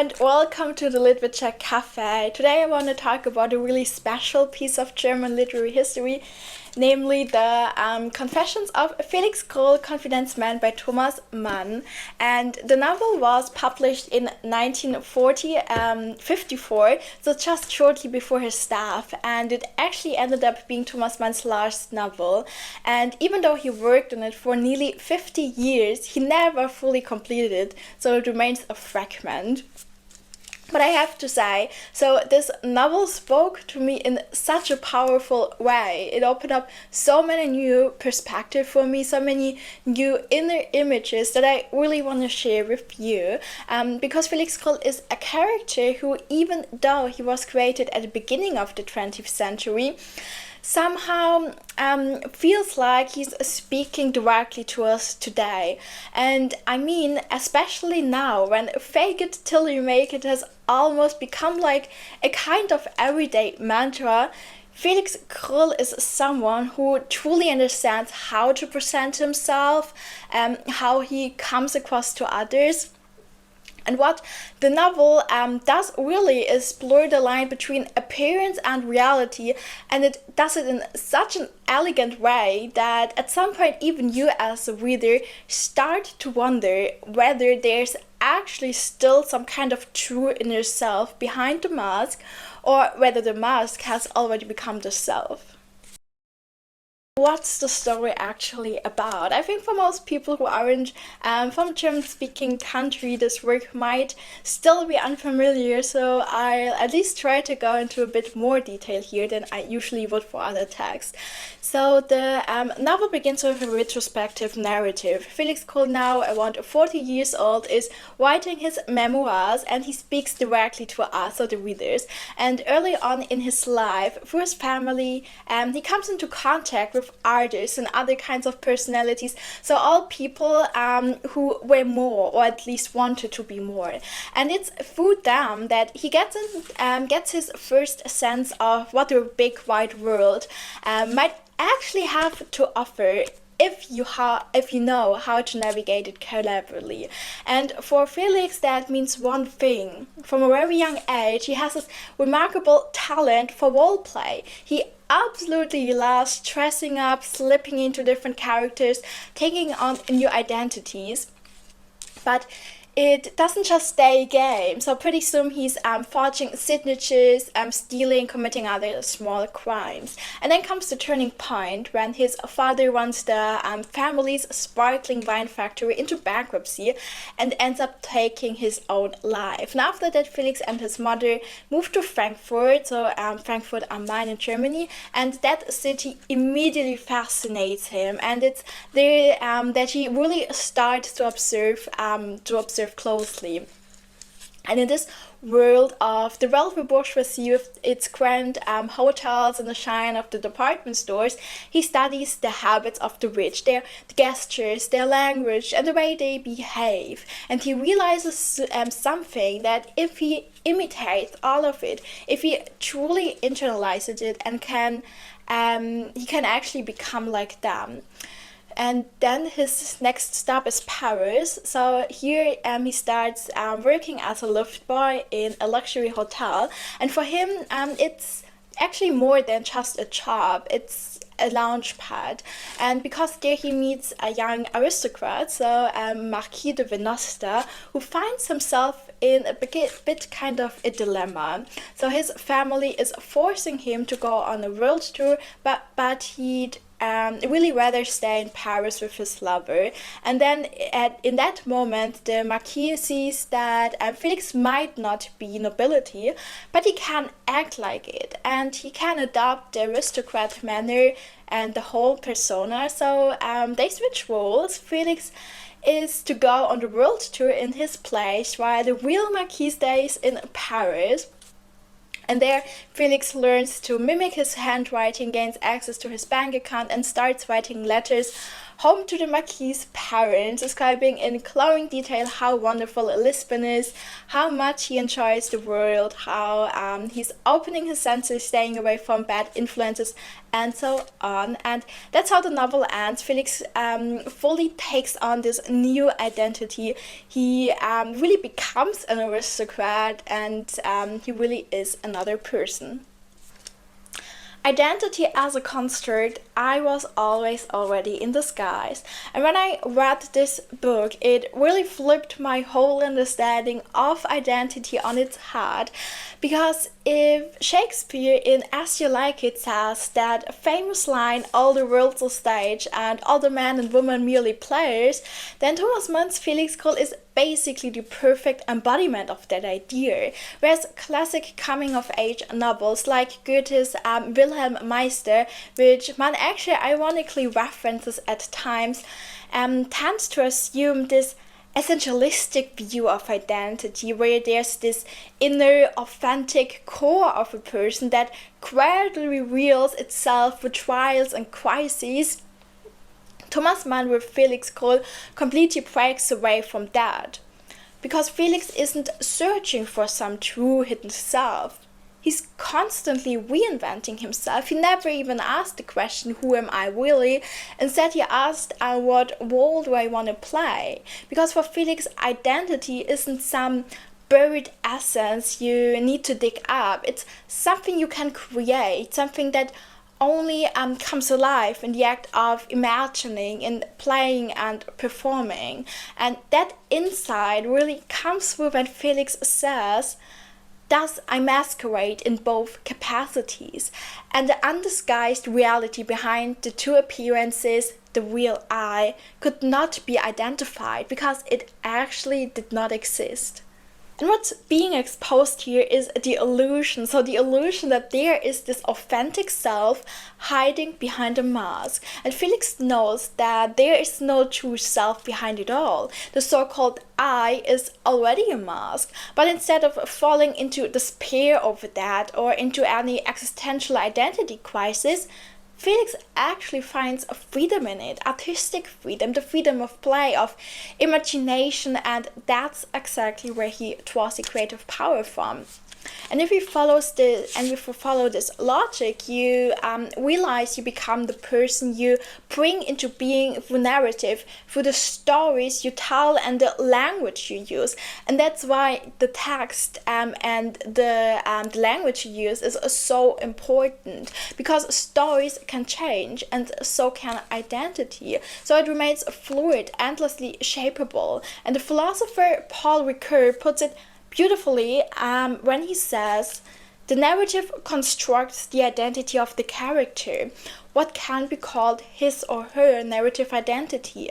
and welcome to the Literature Café. Today I want to talk about a really special piece of German literary history, namely the Confessions of Felix Krull, Confidence Man by Thomas Mann. And the novel was published in 1954, so just shortly before his death. And it actually ended up being Thomas Mann's last novel. And even though he worked on it for nearly 50 years, he never fully completed it, so it remains a fragment. But I have to say, so this novel spoke to me in such a powerful way. It opened up so many new perspectives for me, so many new inner images that I really want to share with you. Because Felix Krull is a character who, even though he was created at the beginning of the 20th century, somehow feels like he's speaking directly to us today. And I mean, especially now when fake it till you make it has almost become like a kind of everyday mantra. Felix Krull is someone who truly understands how to present himself, how he comes across to others. And what the novel does really is blur the line between appearance and reality, and it does it in such an elegant way that at some point even you as a reader start to wonder whether there's actually still some kind of true inner self behind the mask, or whether the mask has already become the self. What's the story actually about? I think for most people who aren't from a German-speaking country, this work might still be unfamiliar, so I'll at least try to go into a bit more detail here than I usually would for other texts. So the novel begins with a retrospective narrative. Felix Krull, now around 40 years old, is writing his memoirs, and he speaks directly to us, or the readers. And early on in his life, through his family, he comes into contact with artists and other kinds of personalities, so all people who were more, or at least wanted to be more. And it's through them that he gets his first sense of what the big wide world might actually have to offer, if you know how to navigate it cleverly. And for Felix, that means one thing. From a very young age, he has this remarkable talent for role play. He absolutely loves dressing up, slipping into different characters, taking on new identities. But it doesn't just stay a game, so pretty soon he's forging signatures, stealing, committing other small crimes. And then comes the turning point when his father runs the family's sparkling wine factory into bankruptcy and ends up taking his own life. And after that, Felix and his mother moved to Frankfurt, so Frankfurt am Main in Germany, and that city immediately fascinates him, and it's there that he really starts to observe closely. And in this world of the wealthy bourgeoisie with its grand hotels and the shine of the department stores, he studies the habits of the rich, their gestures, their language, and the way they behave. And he realizes something, that if he imitates all of it, if he truly internalizes it, and he can actually become like them. And then his next stop is Paris. So here he starts working as a lift boy in a luxury hotel. And for him, it's actually more than just a job. It's a launch pad. And because there he meets a young aristocrat, so Marquis de Venosta, who finds himself in a bit kind of a dilemma. So his family is forcing him to go on a world tour, but he'd really rather stay in Paris with his lover. And then in that moment, the Marquis sees that Felix might not be nobility, but he can act like it, and he can adopt the aristocrat manner and the whole persona. So they switch roles. Felix is to go on the world tour in his place, while the real Marquis stays in Paris. And there, Felix learns to mimic his handwriting, gains access to his bank account, and starts writing letters home to the Marquis's parents, describing in glowing detail how wonderful Lisbon is, how much he enjoys the world, how he's opening his senses, staying away from bad influences, and so on. And that's how the novel ends. Felix fully takes on this new identity. He really becomes an aristocrat, and he really is another person. Identity as a construct, I was always already in disguise. And when I read this book, it really flipped my whole understanding of identity on its head. Because if Shakespeare in As You Like It says that famous line, all the world's a stage and all the men and women merely players, then Thomas Mann's Felix Krull is basically the perfect embodiment of that idea. Whereas classic coming-of-age novels like Goethe's Wilhelm Meister, which Mann actually ironically references at times, tends to assume this essentialistic view of identity, where there's this inner authentic core of a person that gradually reveals itself through trials and crises. Thomas Mann with Felix Krull completely breaks away from that. Because Felix isn't searching for some true hidden self. He's constantly reinventing himself. He never even asked the question, who am I really? Instead, he asked, what role do I want to play? Because for Felix, identity isn't some buried essence you need to dig up. It's something you can create, something that only comes alive in the act of imagining, in playing and performing. And that insight really comes through when Felix says, thus I masquerade in both capacities, and the undisguised reality behind the two appearances, the real I, could not be identified because it actually did not exist. And what's being exposed here is the illusion. So the illusion that there is this authentic self hiding behind a mask. And Felix knows that there is no true self behind it all. The so-called I is already a mask. But instead of falling into despair over that or into any existential identity crisis, Felix actually finds a freedom in it, artistic freedom, the freedom of play, of imagination, and that's exactly where he draws the creative power from. And if we follow this logic, you realize you become the person you bring into being through narrative, through the stories you tell and the language you use. And that's why the text and the language you use is so important, because stories can change and so can identity. So it remains fluid, endlessly shapeable. And the philosopher Paul Ricoeur puts it beautifully when he says, the narrative constructs the identity of the character, what can be called his or her narrative identity.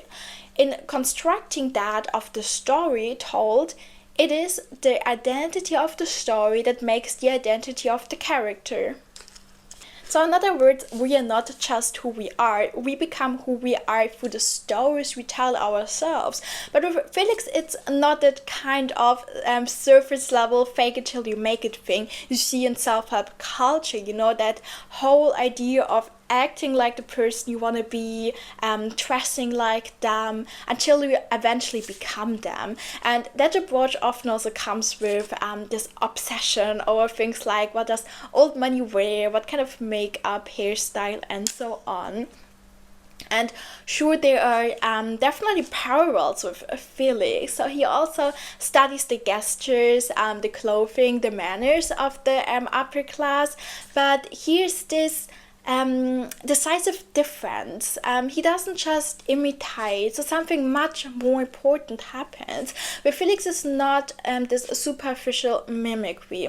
In constructing that of the story told, it is the identity of the story that makes the identity of the character. So in other words, we are not just who we are, we become who we are through the stories we tell ourselves. But with Felix, it's not that kind of surface level fake it till you make it thing you see in self-help culture, you know, that whole idea of acting like the person you want to be, dressing like them, until you eventually become them. And that approach often also comes with this obsession over things like, what does old money wear, what kind of makeup, hairstyle, and so on. And sure, there are definitely parallels with Felix. So he also studies the gestures, the clothing, the manners of the upper class. But here's this decisive difference. He doesn't just imitate, so something much more important happens. Where Felix is not this superficial mimicry.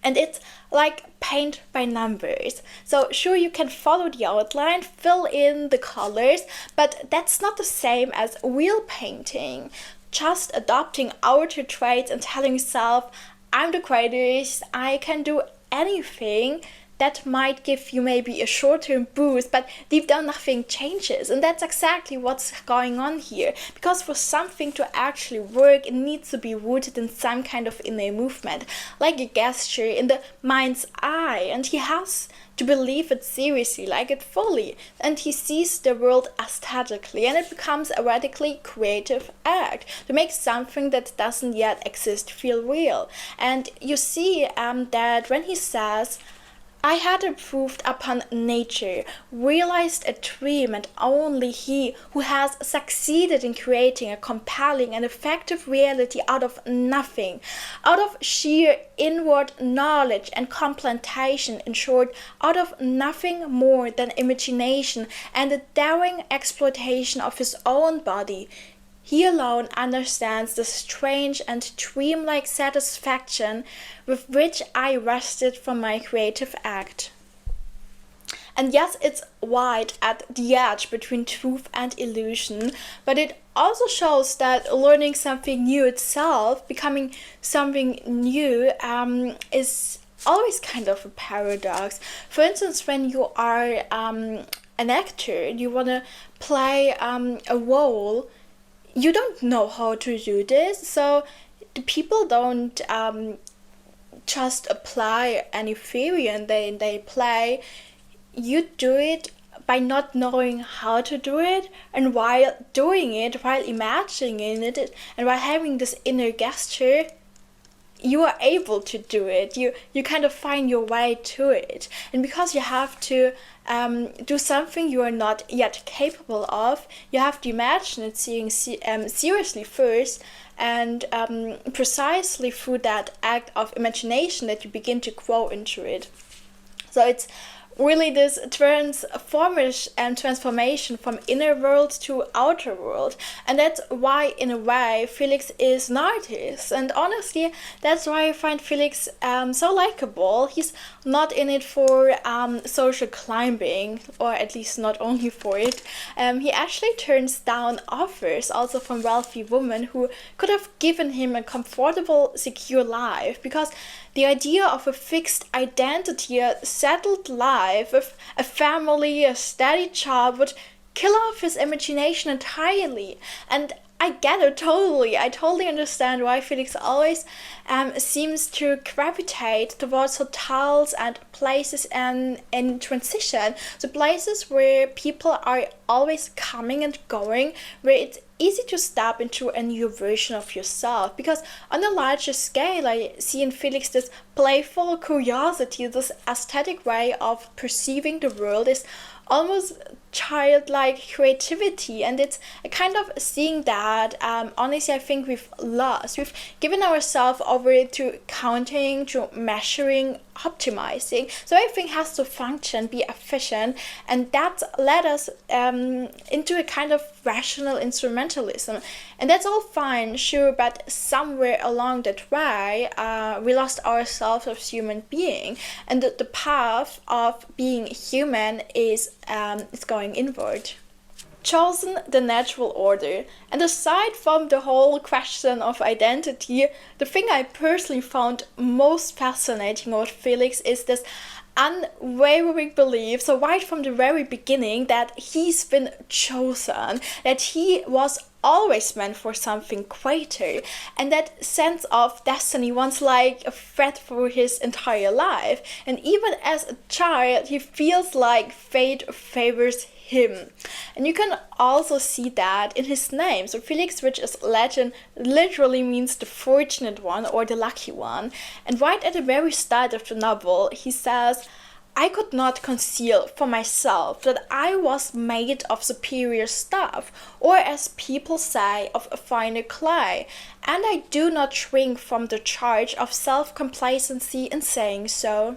And it's like paint by numbers. So sure, you can follow the outline, fill in the colors, but that's not the same as real painting. Just adopting outer traits and telling yourself, I'm the greatest, I can do anything, that might give you maybe a short-term boost, but deep down nothing changes. And that's exactly what's going on here. Because for something to actually work, it needs to be rooted in some kind of inner movement, like a gesture in the mind's eye. And he has to believe it seriously, like it fully, and he sees the world aesthetically, and it becomes a radically creative act to make something that doesn't yet exist feel real. And you see that when he says, I had improved upon nature, realized a dream, and only he who has succeeded in creating a compelling and effective reality out of nothing, out of sheer inward knowledge and contemplation, in short, out of nothing more than imagination and the daring exploitation of his own body. He alone understands the strange and dreamlike satisfaction with which I rested from my creative act. And yes, it's wide at the edge between truth and illusion, but it also shows that learning something new itself, becoming something new, is always kind of a paradox. For instance, when you are an actor, you want to play a role, you don't know how to do this, so the people don't just apply any theory and they play. You do it by not knowing how to do it, and while doing it, while imagining it, and while having this inner gesture, you are able to do it. You kind of find your way to it. And because you have to do something you are not yet capable of, you have to imagine it seriously first, and precisely through that act of imagination that you begin to grow into it. So it's really this transformation from inner world to outer world, and that's why in a way Felix is an artist. And honestly, that's why I find Felix so likable. He's not in it for social climbing, or at least not only for it. He actually turns down offers also from wealthy women who could have given him a comfortable, secure life, because the idea of a fixed identity, a settled life with a family, a steady job would kill off his imagination entirely. And I get it totally. I totally understand why Felix always seems to gravitate towards hotels and places in transition. So places where people are always coming and going, where it's easy to step into a new version of yourself. Because on a larger scale, I see in Felix this playful curiosity, this aesthetic way of perceiving the world is almost childlike creativity, and it's a kind of seeing that honestly I think we've lost. We've given ourselves over to counting, to measuring, optimizing, so everything has to function, be efficient, and that led us into a kind of rational instrumentalism. And that's all fine, sure, but somewhere along that way we lost ourselves as human being, and the path of being human is going inward. Chosen the natural order. And aside from the whole question of identity, the thing I personally found most fascinating about Felix is this unwavering belief, so right from the very beginning, that he's been chosen, that he was always meant for something greater, and that sense of destiny once like a thread for his entire life. And even as a child, he feels like fate favors him. And you can also see that in his name. So Felix, which is Latin, literally means the fortunate one or the lucky one. And right at the very start of the novel, he says, I could not conceal from myself that I was made of superior stuff, or as people say, of a finer clay, and I do not shrink from the charge of self-complacency in saying so.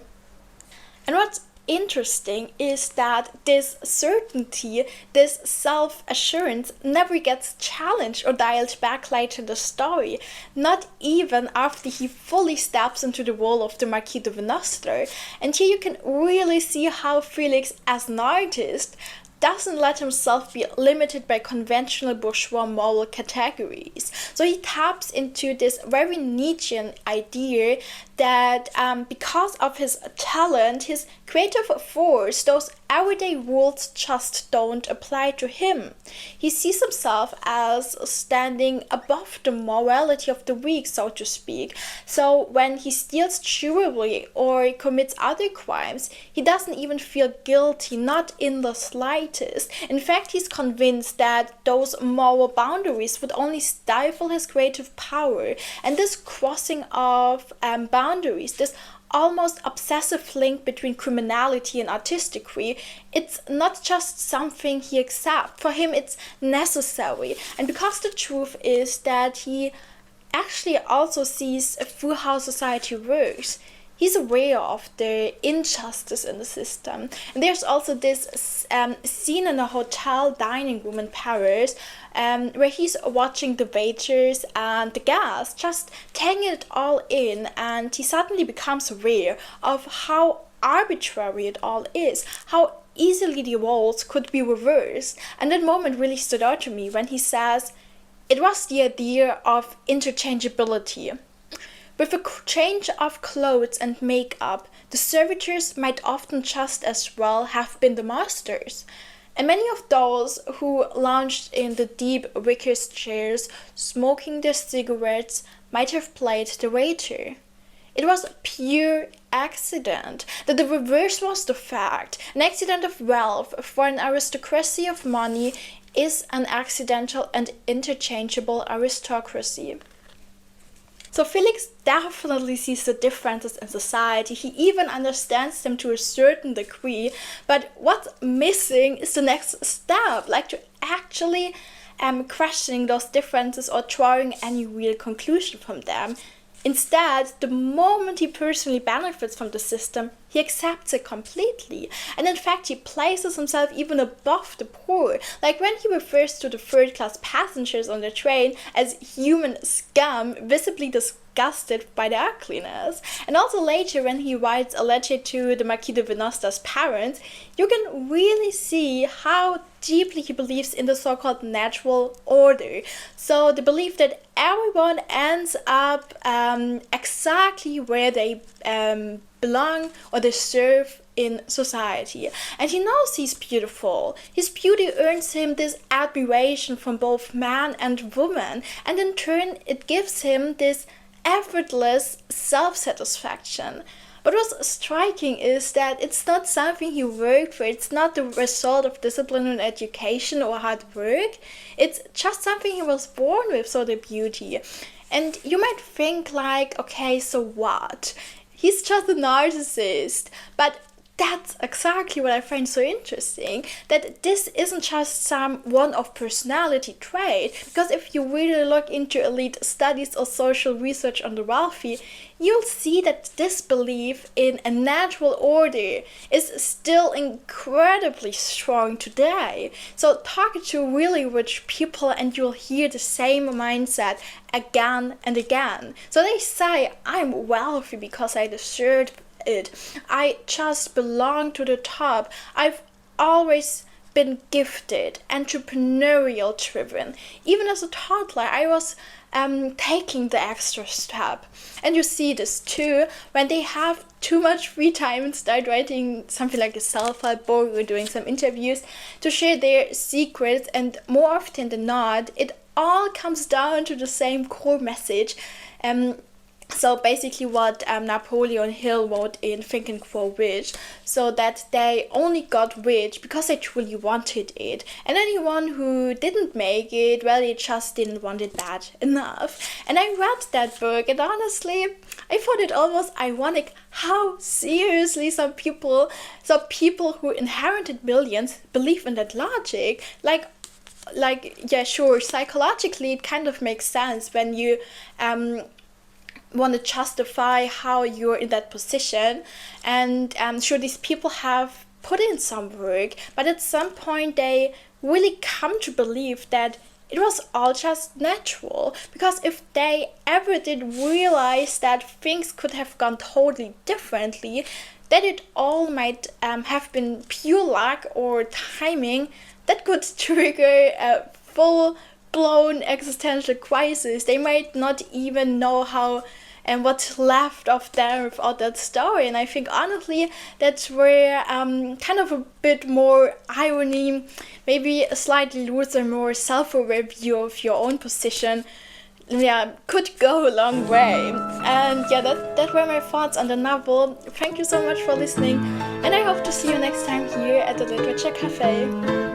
And what's interesting is that this certainty, this self-assurance never gets challenged or dialed back later in the story, not even after he fully steps into the role of the Marquis de Venastre. And here you can really see how Felix, as an artist, doesn't let himself be limited by conventional bourgeois moral categories. So he taps into this very Nietzschean idea that because of his talent, his creative force, those everyday rules just don't apply to him. He sees himself as standing above the morality of the weak, so to speak. So when he steals jewelry or commits other crimes, he doesn't even feel guilty, not in the slightest. In fact, he's convinced that those moral boundaries would only stifle his creative power. And this crossing of boundaries, this almost obsessive link between criminality and artistry, it's not just something he accepts. For him, it's necessary. And because the truth is that he actually also sees through how society works. He's aware of the injustice in the system. And there's also this scene in a hotel dining room in Paris where he's watching the waiters and the guests, just taking it all in, and he suddenly becomes aware of how arbitrary it all is, how easily the roles could be reversed. And that moment really stood out to me when he says, it was the idea of interchangeability. With a change of clothes and makeup, the servitors might often just as well have been the masters. And many of those who lounged in the deep wicker chairs, smoking their cigarettes, might have played the waiter. It was a pure accident, that the reverse was the fact. An accident of wealth for an aristocracy of money is an accidental and interchangeable aristocracy. So Felix definitely sees the differences in society. He even understands them to a certain degree. But what's missing is the next step, like to actually questioning those differences or drawing any real conclusion from them. Instead, the moment he personally benefits from the system, he accepts it completely. And in fact, he places himself even above the poor. Like when he refers to the third-class passengers on the train as human scum, visibly disgusted by their ugliness. And also later, when he writes a letter to the Marquis de Venosta's parents, you can really see how deeply he believes in the so-called natural order. So the belief that everyone ends up exactly where they belong or they serve in society. And he knows he's beautiful. His beauty earns him this admiration from both man and woman, and in turn it gives him this effortless self-satisfaction. But what's striking is that it's not something he worked for. It's not the result of discipline and education or hard work. It's just something he was born with, so the beauty. And you might think like, okay, so what? He's just a narcissist. But that's exactly what I find so interesting, that this isn't just some one-off personality trait, because if you really look into elite studies or social research on the wealthy, you'll see that this belief in a natural order is still incredibly strong today. So talk to really rich people and you'll hear the same mindset again and again. So they say, I'm wealthy because I deserve it. I just belong to the top. I've always been gifted, entrepreneurial driven. Even as a toddler, I was taking the extra step. And you see this too when they have too much free time and start writing something like a self-help book or doing some interviews to share their secrets, and more often than not, it all comes down to the same core message. So basically what Napoleon Hill wrote in Think and Grow Rich, so that they only got rich because they truly wanted it. And anyone who didn't make it, well, they just didn't want it bad enough. And I read that book, and honestly, I thought it almost ironic how seriously some people who inherited millions believe in that logic. Like, yeah, sure, psychologically it kind of makes sense when you want to justify how you're in that position, and sure, these people have put in some work, but at some point they really come to believe that it was all just natural, because if they ever did realize that things could have gone totally differently, that it all might have been pure luck or timing, that could trigger a full blown existential crisis. They might not even know how and what's left of them without that story. And I think honestly that's where kind of a bit more irony, maybe a slightly looser, more self-aware view of your own position, could go a long way. And that were my thoughts on the novel. Thank you so much for listening, and I hope to see you next time here at the Literature Café.